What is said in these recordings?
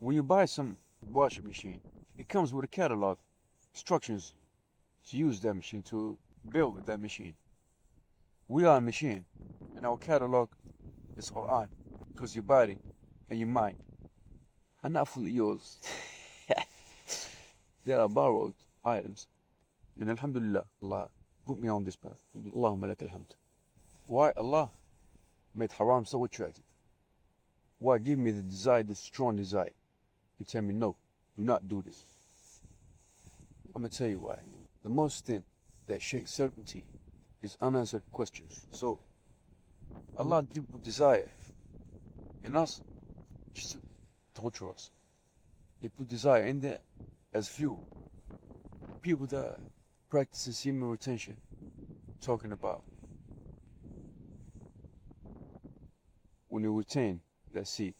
When you buy some washing machine, it comes with a catalog, instructions to use that machine, to build that machine. We are a machine, and our catalog is Quran, because your body and your mind are not fully yours. They are borrowed items. And Alhamdulillah, Allah put me on this path. Allahumma lak alhamd. Why Allah made haram so attractive? Why give me the desire, the strong desire? You tell me no, do not do this. I'm gonna tell you why. The most thing that shakes certainty is unanswered questions. So Allah did put desire in us just to torture us. He put desire in there as fuel. People that practice semen retention, talking about when you retain that seed,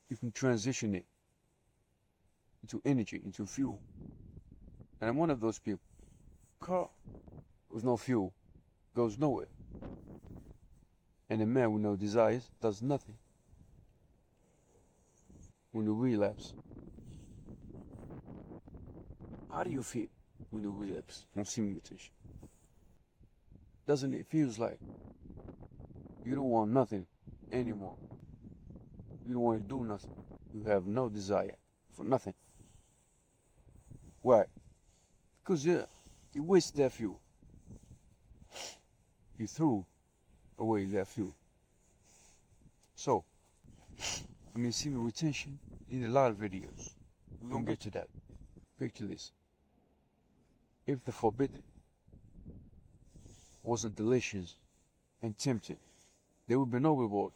you can transition it into energy, into fuel. And I'm one of those people. Car with no fuel goes nowhere. And a man with no desires does nothing. When you relapse, how do you feel when you relapse on semen retention? Doesn't it feels like you don't want nothing anymore? You don't want to do nothing. You have no desire for nothing. Why? Because you waste that fuel. You threw away that fuel. So, semen retention in a lot of videos. We don't get to that. Picture this. If the forbidden wasn't delicious and tempting, there would be no reward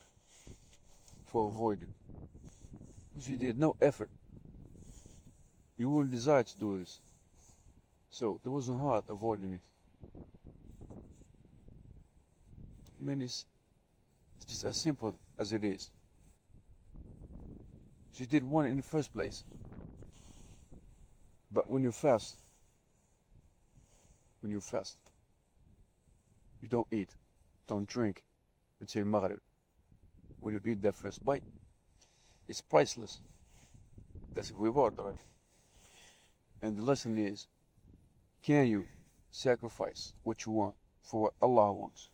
for avoiding. If you did no effort, you wouldn't desire to do this. So there wasn't hard avoiding it. It's just as simple as it is. She did one in the first place. But when you fast, you don't eat, don't drink until Maghrib. When you eat that first bite, it's priceless. That's a reward, right? And the lesson is, can you sacrifice what you want for what Allah wants?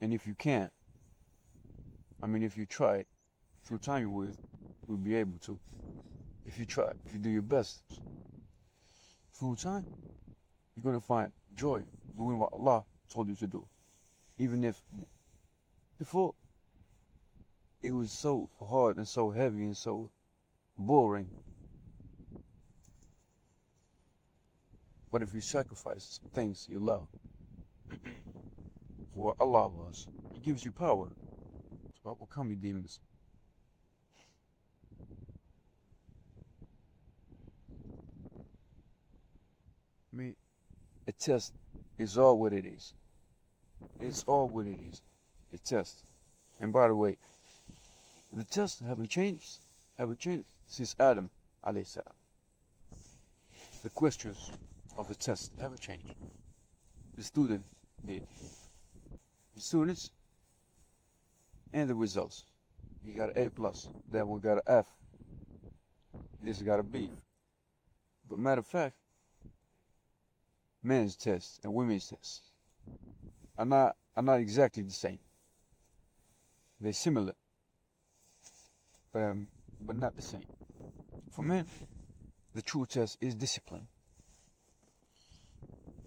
And if you can't, if you try it, through time you will be able to. If you try, if you do your best, through time, you're going to find joy doing what Allah told you to do. Even if before it was so hard and so heavy and so boring. But if you sacrifice things you love for what Allah wants, He gives you power to overcome your demons. A test is all what it is. It's all what it is. A test. And by the way, the tests haven't changed since Adam alayhi salam. The questions of the test haven't changed. The student did. The students and the results. You got an A+, that one got an F, this got a B. But matter of fact, men's tests and women's tests are not exactly the same. They're similar, but not the same. For men, the true test is discipline.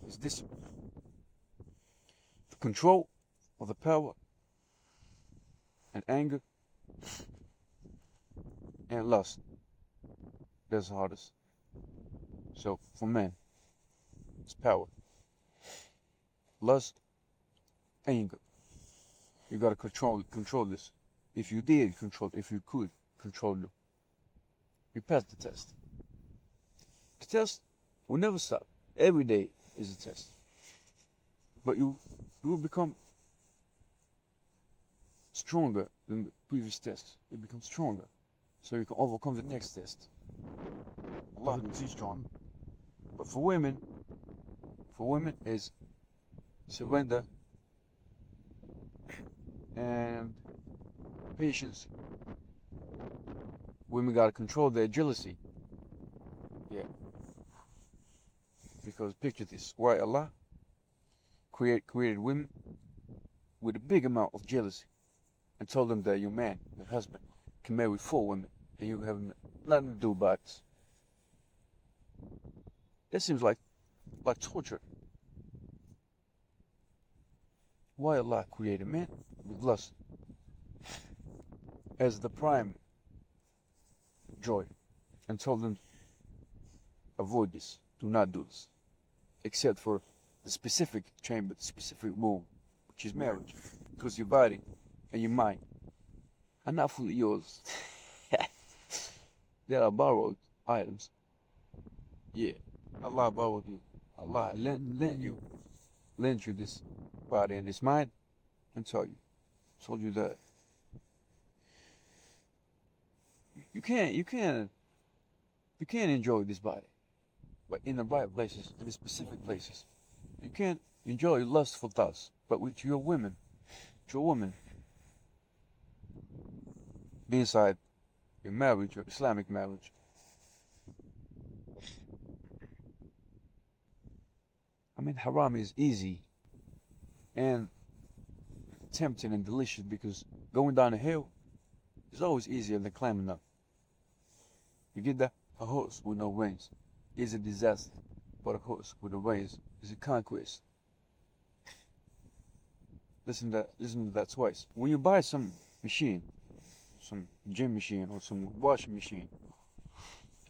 It's discipline. The control of the power and anger and lust. That's the hardest. So for men, it's power, lust, anger. You gotta control this. If you did control, if you could control them, you passed the test. The test will never stop. Every day is a test. But you will become stronger than the previous test. You become stronger, so you can overcome the next test. Allah makes you strong. But for women is surrender and patience. Women gotta control their jealousy. Yeah. Because picture this, why Allah created women with a big amount of jealousy and told them that your man, your husband, can marry 4 women and you have nothing to do about this. That seems like torture. Why Allah created man with lust as the prime joy and told them avoid this, do not do this, except for the specific chamber, the specific room, which is marriage, because your body and your mind are not fully yours. They are borrowed items. Yeah, Allah borrowed you. Allah lent you this body and this mind and told you that you can't enjoy this body, but in the right places, in the specific places. You can't enjoy lustful thoughts, but with your woman, be inside your marriage, your Islamic marriage. I mean, haram is easy and tempting and delicious because going down a hill is always easier than climbing up. You get that? A horse with no reins is a disaster, but a horse with a reins is a conquest. Listen to that twice. When you buy some machine, some gym machine or some washing machine,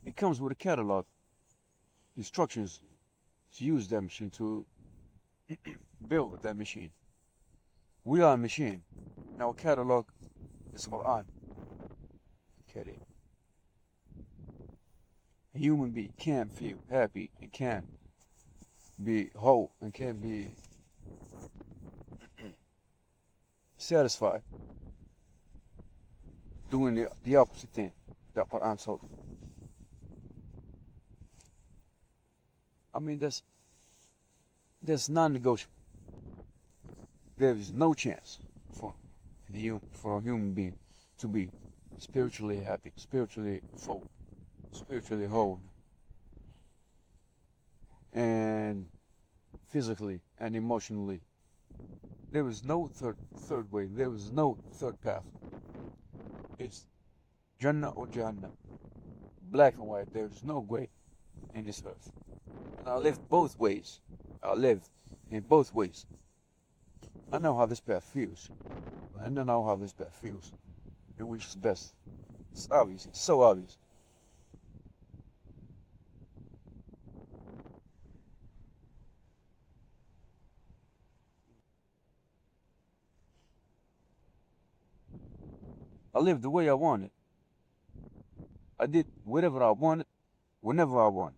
it comes with a catalog, instructions to use that machine, to build that machine. We are a machine. And our catalog is Quran. Okay. A human being can feel happy and can be whole and can be satisfied doing the opposite thing that Quran told. I mean, that's non-negotiable. There is no chance for a human being to be spiritually happy, spiritually full, spiritually whole, and physically and emotionally. There is no third way. There is no third path. It's Jannah or Jannah, black and white. There is no gray in this earth. And I lived both ways. I lived in both ways. I know how this path feels. I know how this path feels. And which is best. It's obvious. It's so obvious. I lived the way I wanted. I did whatever I wanted, whenever I wanted.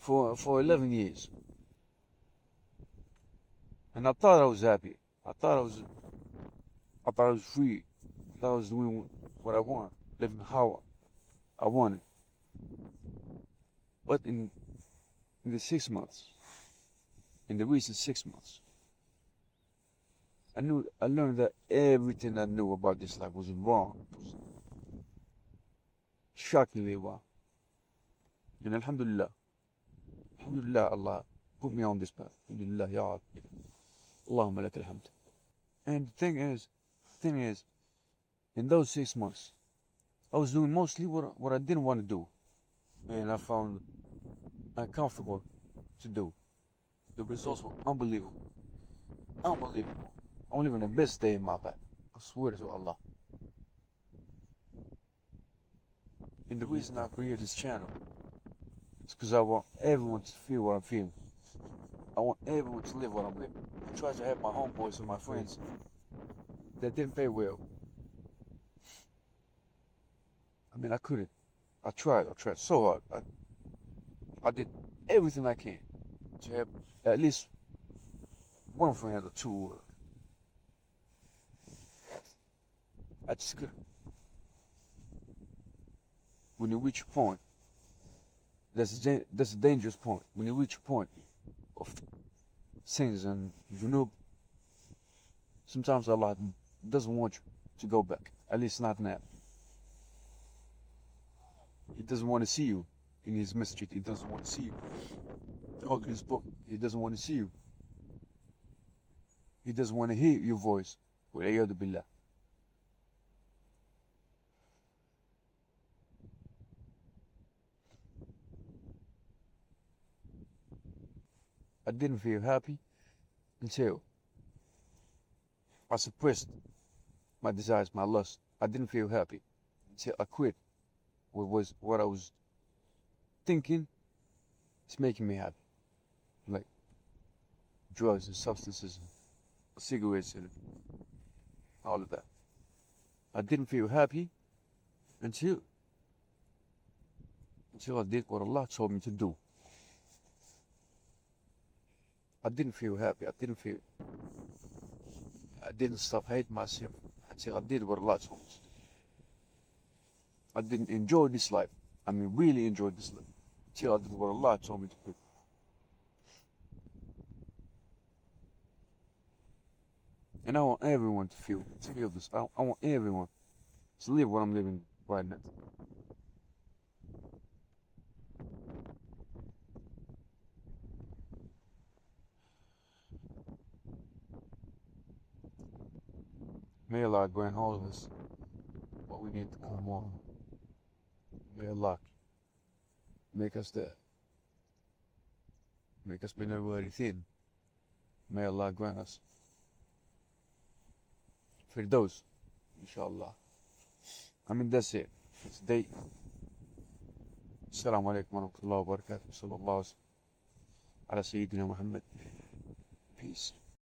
For 11 years. And I thought I was happy. I thought I was free. I thought I was doing what I want, living how I wanted. But in the 6 months, in the recent 6 months, I learned that everything I knew about this life was wrong. It was shockingly wrong. And Alhamdulillah, Allah put me on this path. Alhamdulillah, Ya Rabbi. Allahumma lak alhamd. And the thing is, in those 6 months, I was doing mostly what I didn't want to do. And I found uncomfortable to do. The results were unbelievable. Unbelievable. I'm living the best day in my life. I swear to Allah. And the reason I created this channel is because I want everyone to feel what I'm feeling. I want everyone to live what I'm living. I tried to help my homeboys and my friends that didn't pay well. I mean, I couldn't. I tried so hard. I did everything I can to help at least one friend or two. I just couldn't. When you reach a point, that's a dangerous point. When you reach a point of sins and junub, Sometimes Allah doesn't want you to go back. At least not now. He doesn't want to see you in his masjid. He doesn't want to see you talking his book. He doesn't want to see you. He doesn't want to hear your voice. وَالْعِيَاذُ بِاللَّهِ. I didn't feel happy until I suppressed my desires, my lust. I didn't feel happy until I quit what I was thinking is making me happy. Like drugs and substances, and cigarettes and all of that. I didn't feel happy until I did what Allah told me to do. I didn't feel happy. I didn't stop hating myself until I did what Allah told me to do. I didn't enjoy this life. I mean, really enjoy this life until I did what Allah told me to do. And I want everyone to feel this. I want everyone to live what I'm living right now. May Allah grant all of us what we need to come on. May Allah make us there. Make us been everybody thin. May Allah grant us Firdaus, inshallah. I mean, that's it. It's day. Assalamu alaikum wa rahmatullahi wa barakatuh. Sallallahu ala Sayyidina Muhammad. Peace.